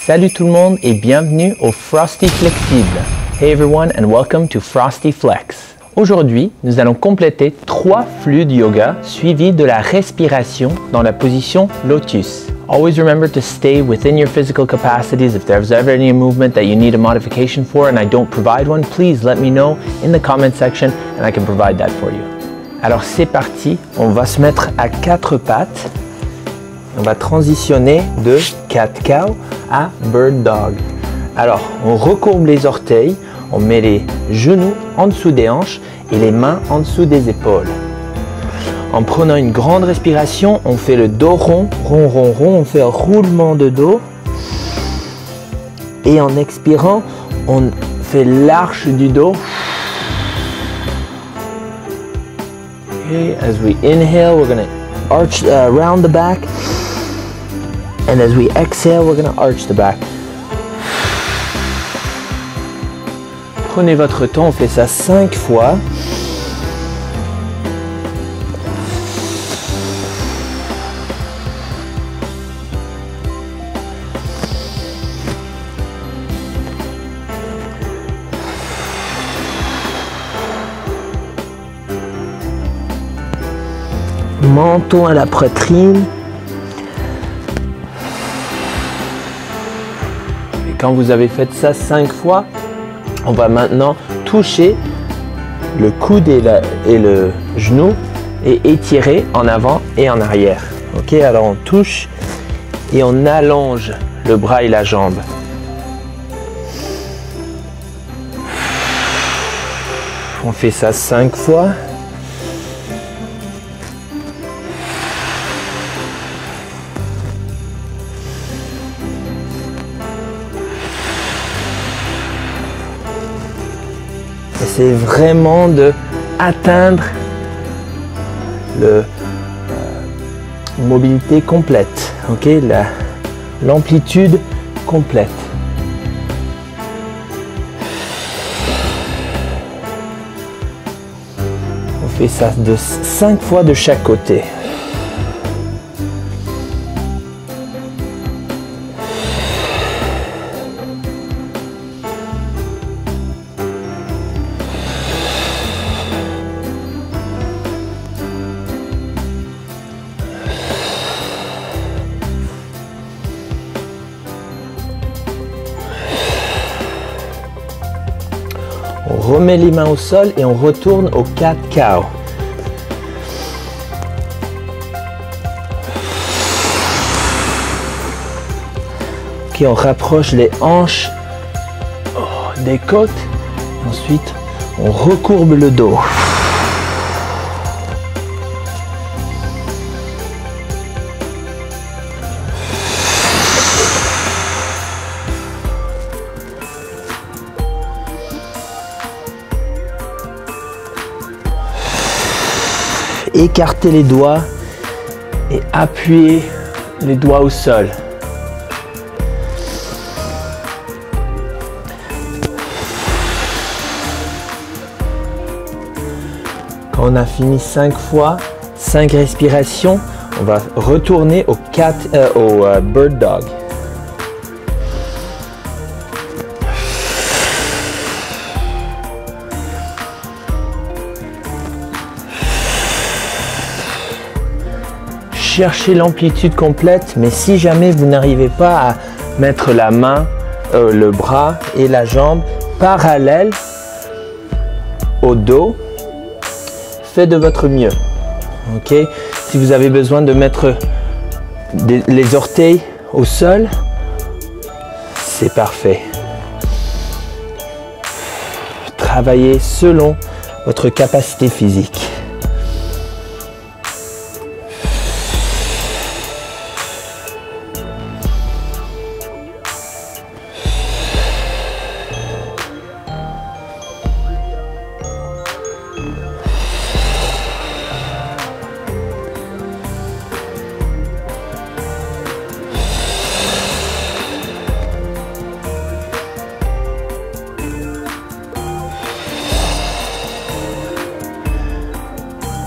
Salut tout le monde et bienvenue au Frosty Flexible. Hey everyone and welcome to Frosty Flex. Aujourd'hui, nous allons compléter 3 flux de yoga suivis de la respiration dans la position lotus. Always remember to stay within your physical capacities. If there's ever any movement that you need a modification for and I don't provide one, please let me know in the comment section and I can provide that for you. Alors c'est parti, on va se mettre à 4 pattes. On va transitionner de cat cow à bird dog. Alors, on recourbe les orteils, on met les genoux en dessous des hanches et les mains en dessous des épaules. En prenant une grande respiration, on fait le dos rond, rond, rond, rond, on fait un roulement de dos. Et en expirant, on fait l'arche du dos. Okay, as we inhale, we're going to arch around the back. And as we exhale, we're going to arch the back. Prenez votre temps, on fait ça 5 fois. Menton à la poitrine. Et quand vous avez fait ça 5 fois, on va maintenant toucher le coude et le genou et étirer en avant et en arrière. Ok, alors on touche et on allonge le bras et la jambe. On fait ça 5 fois. C'est vraiment de atteindre la mobilité complète, ok, l'amplitude complète. On fait ça de 5 fois de chaque côté. On remet les mains au sol et on retourne au cat cow. Ok, on rapproche les hanches des côtes. Ensuite, on recourbe le dos. Écartez les doigts et appuyez les doigts au sol. Quand on a fini 5 fois, 5 respirations, on va retourner au bird dog. Cherchez l'amplitude complète, mais si jamais vous n'arrivez pas à mettre la main, le bras et la jambe parallèles au dos, faites de votre mieux. Ok? Si vous avez besoin de mettre les orteils au sol, c'est parfait. Travaillez selon votre capacité physique.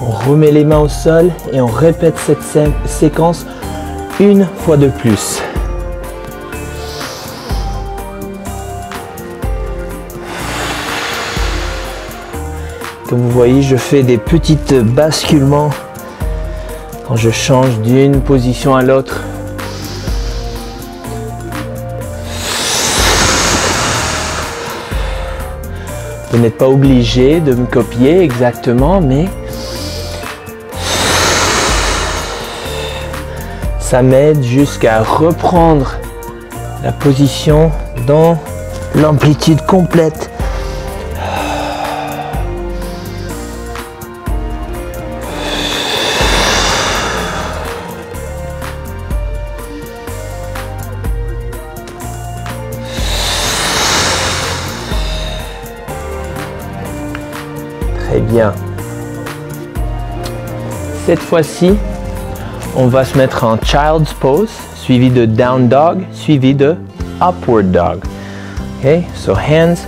On remet les mains au sol et on répète cette séquence une fois de plus. Comme vous voyez, je fais des petits basculements quand je change d'une position à l'autre. Vous n'êtes pas obligé de me copier exactement, mais ça m'aide jusqu'à reprendre la position dans l'amplitude complète. Très bien. Cette fois-ci, on va se mettre en Child's Pose, suivi de Down Dog, suivi de Upward Dog. Okay, so hands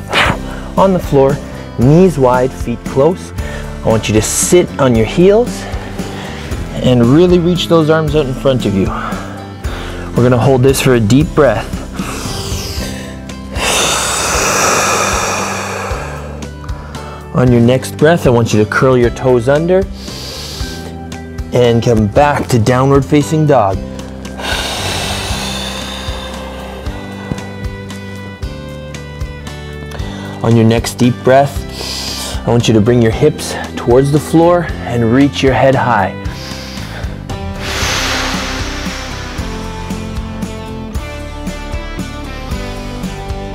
on the floor, knees wide, feet close. I want you to sit on your heels and really reach those arms out in front of you. We're going to hold this for a deep breath. On your next breath, I want you to curl your toes under and come back to downward facing dog. On your next deep breath, I want you to bring your hips towards the floor and reach your head high.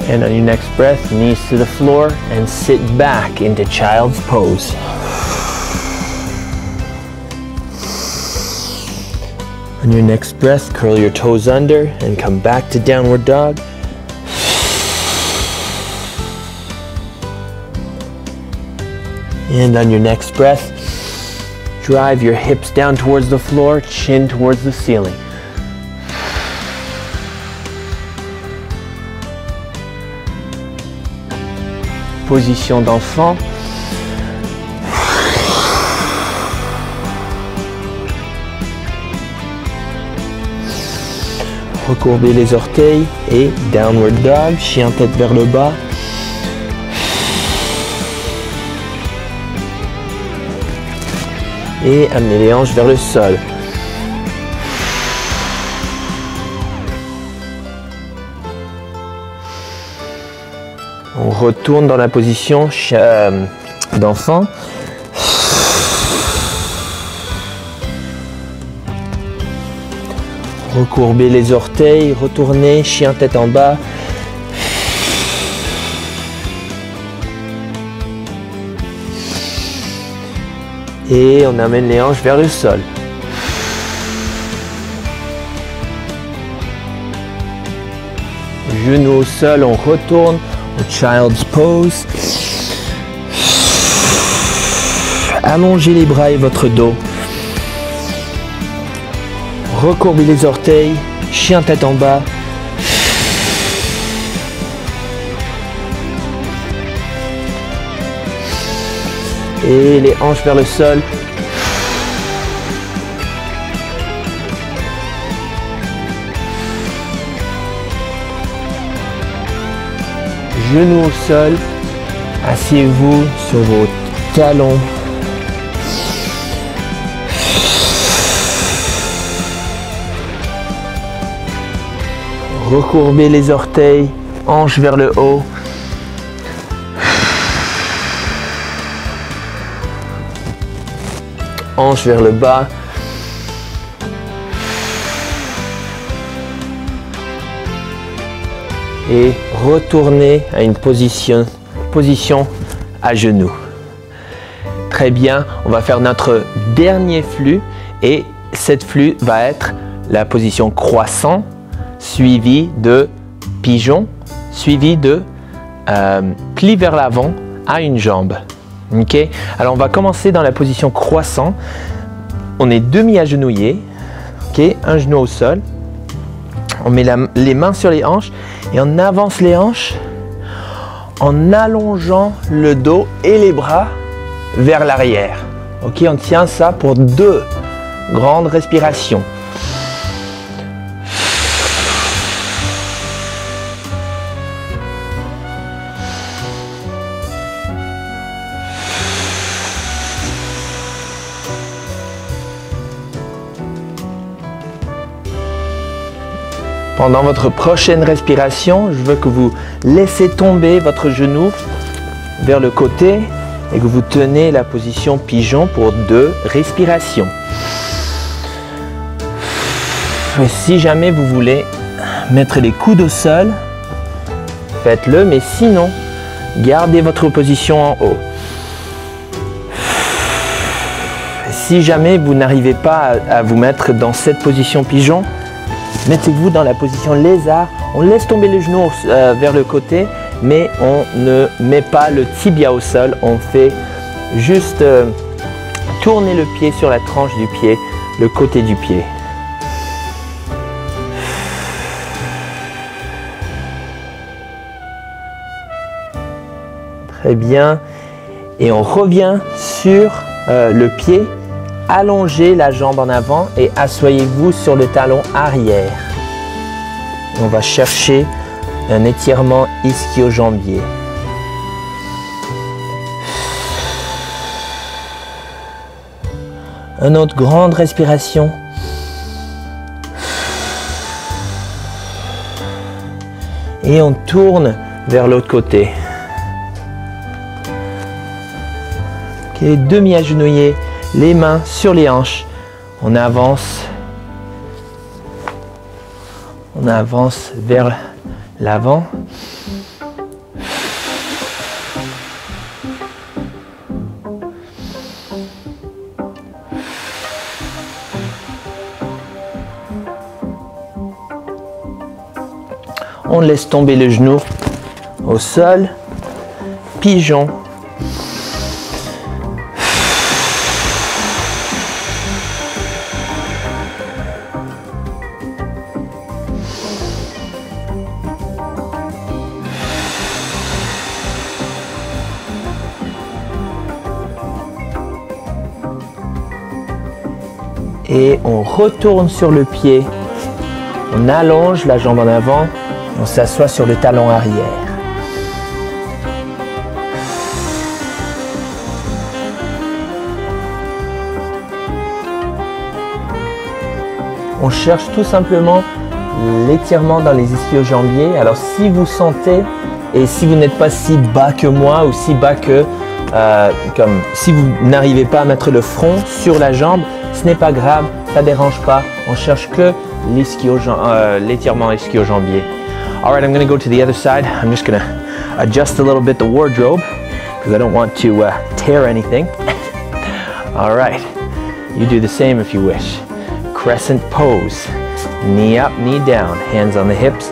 And on your next breath, knees to the floor and sit back into Child's Pose. On your next breath, curl your toes under and come back to Downward Dog. And on your next breath, drive your hips down towards the floor, chin towards the ceiling. Position d'enfant. Recourbez les orteils et Downward Dog, chien tête vers le bas. Et amenez les hanches vers le sol. On retourne dans la position d'enfant. Recourbez les orteils, retournez, chien tête en bas. Et on amène les hanches vers le sol. Genoux au sol, on retourne au Child's Pose. Allongez les bras et votre dos. Recourbez les orteils, chien tête en bas. Et les hanches vers le sol. Genoux au sol. Asseyez-vous sur vos talons. Recourbez les orteils, hanches vers le haut. Hanches vers le bas. Et retournez à une position à genoux. Très bien, on va faire notre dernier flux et cette flux va être la position croissant suivi de pigeon, suivi de pli vers l'avant à une jambe. Ok, alors on va commencer dans la position croissant. On est demi-agenouillé, ok, un genou au sol. On met les mains sur les hanches et on avance les hanches en allongeant le dos et les bras vers l'arrière. Ok, on tient ça pour 2 grandes respirations. Pendant votre prochaine respiration, je veux que vous laissez tomber votre genou vers le côté et que vous tenez la position pigeon pour 2 respirations. Et si jamais vous voulez mettre les coudes au sol, faites-le, mais sinon, gardez votre position en haut. Si jamais vous n'arrivez pas à vous mettre dans cette position pigeon, mettez-vous dans la position lézard. On laisse tomber les genoux vers le côté, mais on ne met pas le tibia au sol. On fait juste tourner le pied sur la tranche du pied, le côté du pied. Très bien. Et on revient sur le pied. Allongez la jambe en avant et asseyez-vous sur le talon arrière. On va chercher un étirement ischio-jambier. Une autre grande respiration. Et on tourne vers l'autre côté. Ok, demi-agenouillé. Les mains sur les hanches, on avance vers l'avant. On laisse tomber le genou au sol, pigeon. Et on retourne sur le pied, on allonge la jambe en avant, on s'assoit sur le talon arrière. On cherche tout simplement l'étirement dans les ischio-jambiers. Alors si vous sentez, et si vous n'êtes pas si bas que moi ou si bas que, comme si vous n'arrivez pas à mettre le front sur la jambe, ce n'est pas grave, ça ne dérange pas. On cherche que l'étirement ischio-jambier. All right, I'm going to go to the other side. I'm just going to adjust a little bit the wardrobe because I don't want to tear anything. All right, you do the same if you wish. Crescent pose. Knee up, knee down, hands on the hips.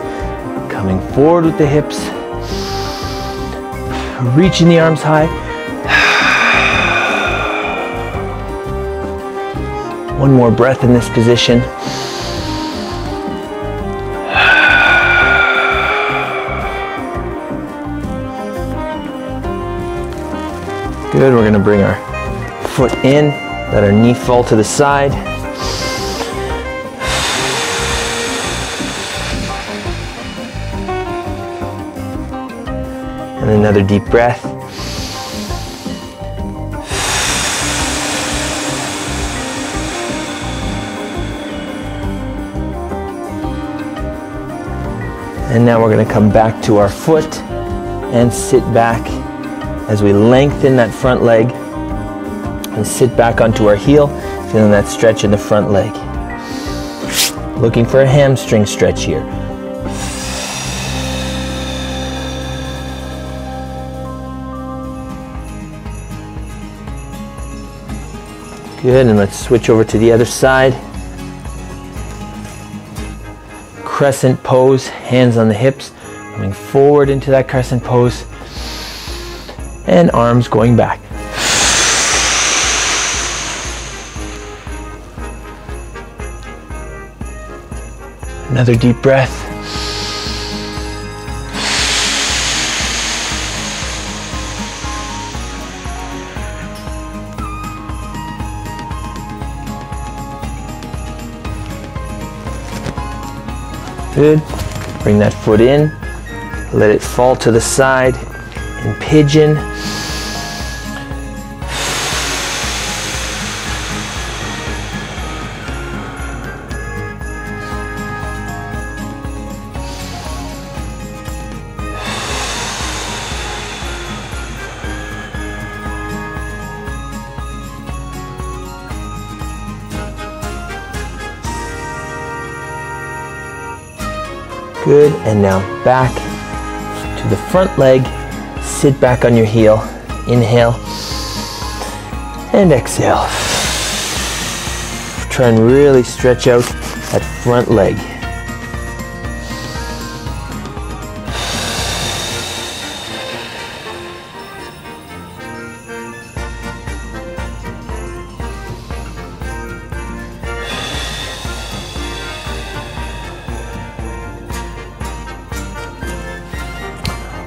Coming forward with the hips. Reaching the arms high. One more breath in this position. Good, we're going to bring our foot in, let our knee fall to the side. And another deep breath. And now we're going to come back to our foot and sit back as we lengthen that front leg and sit back onto our heel, feeling that stretch in the front leg. Looking for a hamstring stretch here. Good, and let's switch over to the other side. Crescent pose, hands on the hips, coming forward into that crescent pose, and arms going back. Another deep breath. Good. Bring that foot in, let it fall to the side in pigeon. Good, and now back to the front leg. Sit back on your heel. Inhale and exhale. Try and really stretch out that front leg.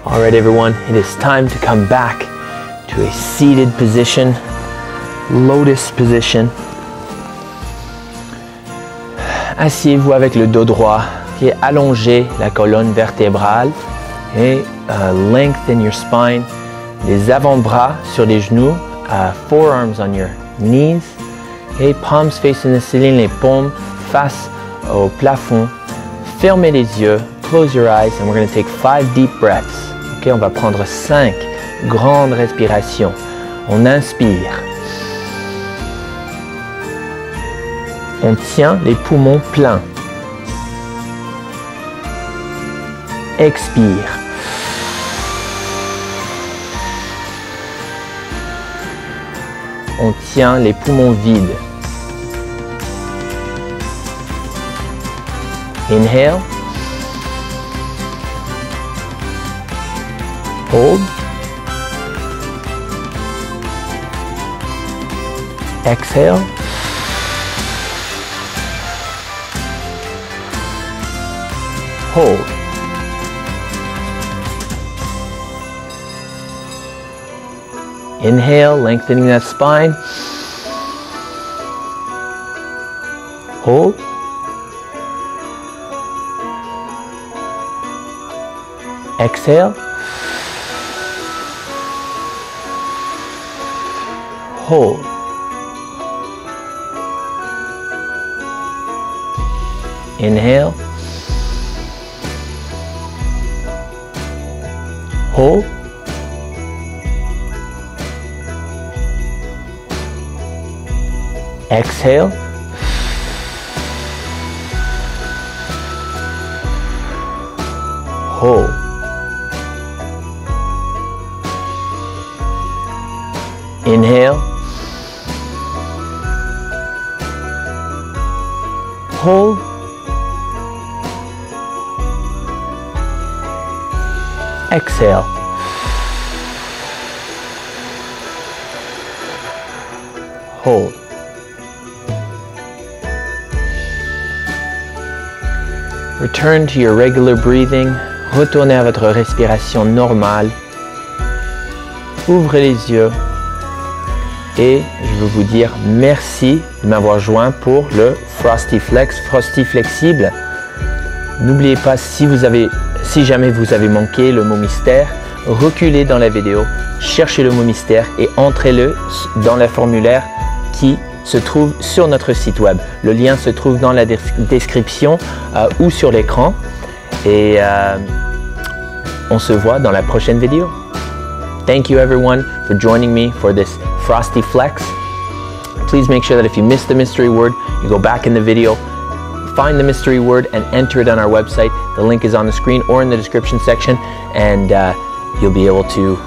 All right, everyone, it is time to come back to a seated position, lotus position. Asseyez-vous avec le dos droit qui est allongé, la colonne vertébrale, et lengthen your spine. Les avant-bras sur les genoux, forearms on your knees, et palms facing the ceiling, les paumes face au plafond. Fermez les yeux, close your eyes, and we're going to take 5 deep breaths. Okay, on va prendre 5 grandes respirations. On inspire. On tient les poumons pleins. Expire. On tient les poumons vides. Inhale. Hold. Exhale. Hold. Inhale, lengthening that spine. Hold. Exhale. Hold. Inhale. Hold. Exhale. Hold. Inhale. Hold. Exhale. Hold. Return to your regular breathing. Retournez à votre respiration normale. Ouvrez les yeux. Et je veux vous dire merci de m'avoir joint pour le Frosty Flex, Frosty Flexible. N'oubliez pas, si jamais vous avez manqué le mot mystère, reculez dans la vidéo, cherchez le mot mystère et entrez-le dans le formulaire qui se trouve sur notre site web. Le lien se trouve dans la description ou sur l'écran. Et on se voit dans la prochaine vidéo. Thank you everyone for joining me for this Frosty Flex. Please make sure that if you missed the mystery word, you go back in the video, find the mystery word and enter it on our website. The link is on the screen or in the description section, and you'll be able to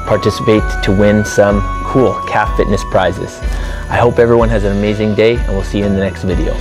participate to win some cool calf fitness prizes. I hope everyone has an amazing day, and we'll see you in the next video.